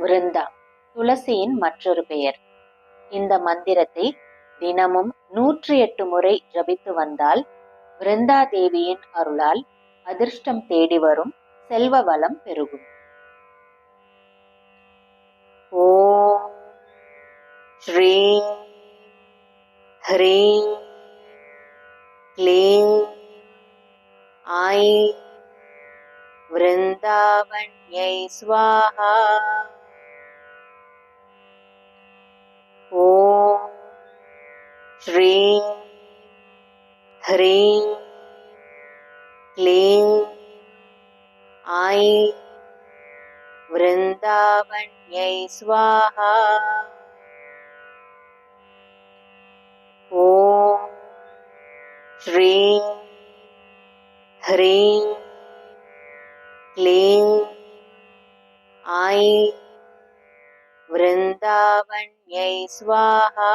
விருந்தா துளசியின் மற்றொரு பெயர். இந்த மந்திரத்தை தினமும் 108 முறை ஜபித்து வந்தால் விருந்தா தேவியின் அருளால் அதிர்ஷ்டம் தேடி வரும், செல்வ வளம் பெருகும். ஓம் ஸ்ரீம் ஹ்ரீம் க்ளீம் ஐம் விருந்தாவன்யை ஸ்வாஹா. ஓம் ஸ்ரீம் ஹ்ரீம் க்ளீம் ஐம் விருந்தாவன்யை ஸ்வாஹா. ஓம் ஸ்ரீம் ஹ்ரீம் க்ளீம் ஐம் விருந்தாவன்யை ஸ்வாஹா.